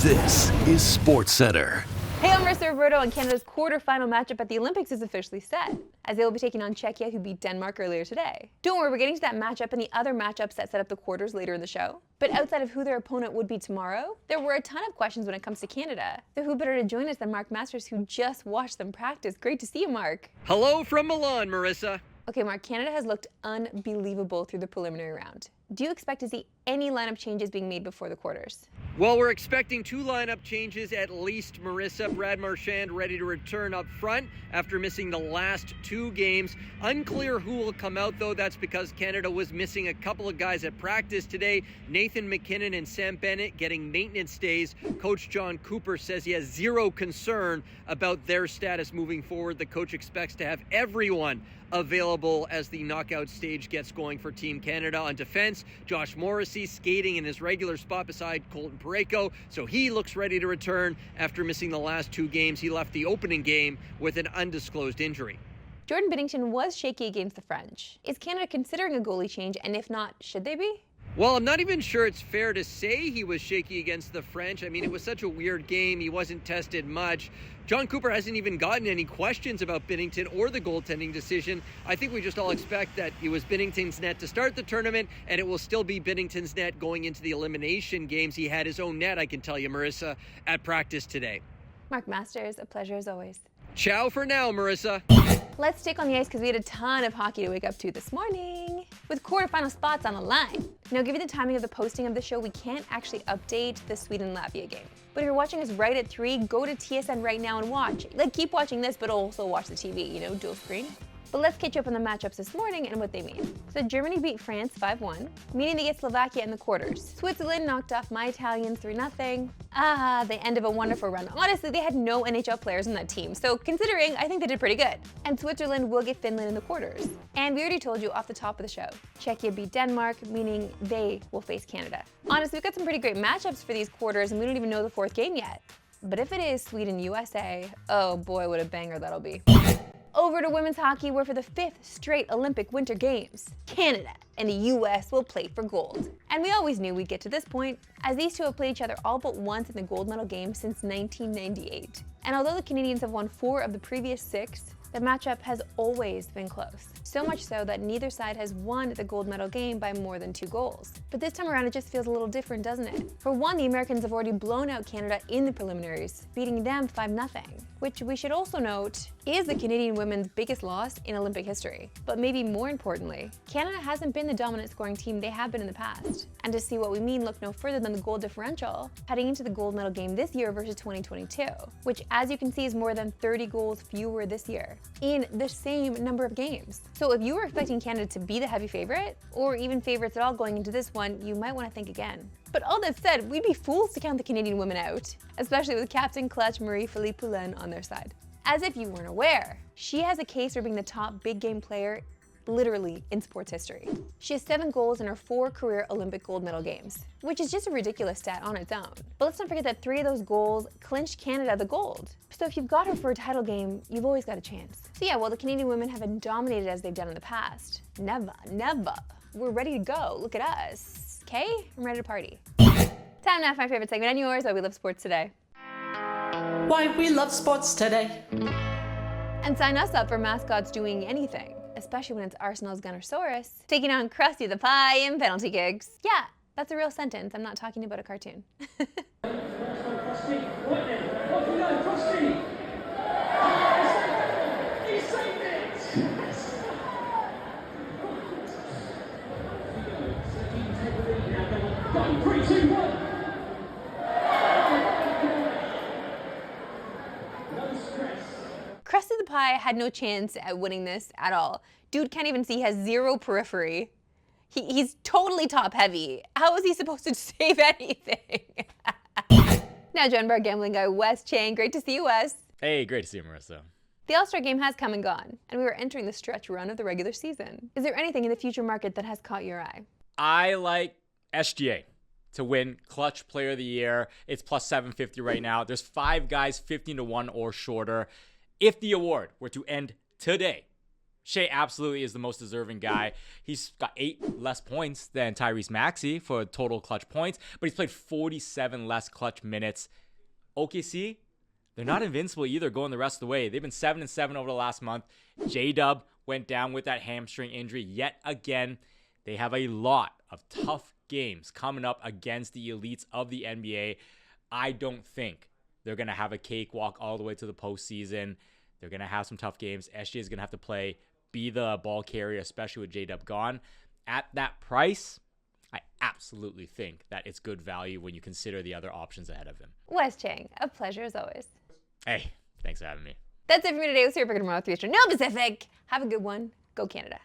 This is Sportscentre. Hey, I'm Marissa Roberto, and Canada's quarterfinal matchup at the Olympics is officially set, as they will be taking on Czechia, who beat Denmark earlier today. Don't worry, we're getting to that matchup and the other matchups that set up the quarters later in the show. But outside of who their opponent would be tomorrow, there were a ton of questions when it comes to Canada. So who better to join us than Mark Masters, who just watched them practice. Great to see you, Mark. Hello from Milan, Marissa. Okay, Mark, Canada has looked unbelievable through the preliminary round. Do you expect to see any lineup changes being made before the quarters? Well, we're expecting 2 lineup changes at least, Marissa. Brad Marchand ready to return up front after missing the last 2 games. Unclear who will come out, though. That's because Canada was missing a couple of guys at practice today. Nathan McKinnon and Sam Bennett getting maintenance days. Coach John Cooper says he has zero concern about their status moving forward. The coach expects to have everyone available as the knockout stage gets going for Team Canada. On defense, Josh Morrissey skating in his regular spot beside Colton Parayko, so he looks ready to return after missing the last 2 games. He left the opening game with an undisclosed injury. Jordan Binnington was shaky against the French. Is Canada considering a goalie change, and if not, should they be? Well, I'm not even sure it's fair to say he was shaky against the French. I mean, it was such a weird game. He wasn't tested much. John Cooper hasn't even gotten any questions about Binnington or the goaltending decision. I think we just all expect that it was Binnington's net to start the tournament, and it will still be Binnington's net going into the elimination games. He had his own net, I can tell you, Marissa, at practice today. Mark Masters, a pleasure as always. Ciao for now, Marissa. Let's stick on the ice because we had a ton of hockey to wake up to this morning, with quarterfinal spots on the line. Now, given the timing of the posting of the show, we can't actually update the Sweden-Latvia game. But if you're watching us right at 3, go to TSN right now and watch. Keep watching this, but also watch the TV, dual screen. But let's catch up on the matchups this morning and what they mean. So Germany beat France 5-1, meaning they get Slovakia in the quarters. Switzerland knocked off my Italians 3-0. The end of a wonderful run. Honestly, they had no NHL players in that team, so considering, I think they did pretty good. And Switzerland will get Finland in the quarters. And we already told you off the top of the show, Czechia beat Denmark, meaning they will face Canada. Honestly, we've got some pretty great matchups for these quarters, and we don't even know the 4th game yet. But if it is Sweden-USA, oh boy, what a banger that'll be. Over to women's hockey, where for the 5th straight Olympic Winter Games, Canada and the US will play for gold. And we always knew we'd get to this point, as these two have played each other all but once in the gold medal game since 1998. And although the Canadians have won 4 of the previous 6, the matchup has always been close. So much so that neither side has won the gold medal game by more than 2 goals. But this time around, it just feels a little different, doesn't it? For one, the Americans have already blown out Canada in the preliminaries, beating them 5-0, which we should also note is the Canadian women's biggest loss in Olympic history. But maybe more importantly, Canada hasn't been the dominant scoring team they have been in the past. And to see what we mean, look no further than the goal differential heading into the gold medal game this year versus 2022, which, as you can see, is more than 30 goals fewer this year in the same number of games. So if you were expecting Canada to be the heavy favorite, or even favorites at all going into this one, you might want to think again. But all that said, we'd be fools to count the Canadian women out, especially with Captain Clutch Marie-Philippe Poulin on their side. As if you weren't aware, she has a case for being the top big game player literally in sports history. She has 7 goals in her 4 career Olympic gold medal games, which is just a ridiculous stat on its own. But let's not forget that 3 of those goals clinched Canada the gold. So if you've got her for a title game, you've always got a chance. So yeah, while the Canadian women haven't dominated as they've done in the past, never, we're ready to go. Look at us. Okay? I'm ready to party. Time now for my favorite segment and yours, Why We Love Sports Today. Why we love sports today. And sign us up for Mascots doing anything, especially when it's Arsenal's Gunnersaurus taking on Krusty the Pie in penalty kicks. Yeah, that's a real sentence. I'm not talking about a cartoon. Krusty the Pie had no chance at winning this at all. Dude can't even see, he has 0 periphery. He's totally top heavy. How is he supposed to save anything? Now joined by our gambling guy, Wes Chang. Great to see you, Wes. Hey, great to see you, Marissa. The All-Star game has come and gone, and we are entering the stretch run of the regular season. Is there anything in the future market that has caught your eye? I like SGA to win Clutch Player of the Year. It's plus 750 right now. There's 5 guys 15-1 or shorter. If the award were to end today, Shai absolutely is the most deserving guy. He's got 8 less points than Tyrese Maxey for total clutch points, but he's played 47 less clutch minutes. OKC, they're not invincible either going the rest of the way. They've been 7-7 over the last month. J-Dub went down with that hamstring injury yet again. They have a lot of tough games coming up against the elites of the NBA. I don't think they're going to have a cakewalk all the way to the postseason. They're going to have some tough games. SGA is going to have to play, be the ball carrier, especially with J-Dub gone. At that price, I absolutely think that it's good value when you consider the other options ahead of him. Wes Chang, a pleasure as always. Hey, thanks for having me. That's it for me today. We'll see you back tomorrow at 3 Eastern. No Pacific. Have a good one. Go Canada.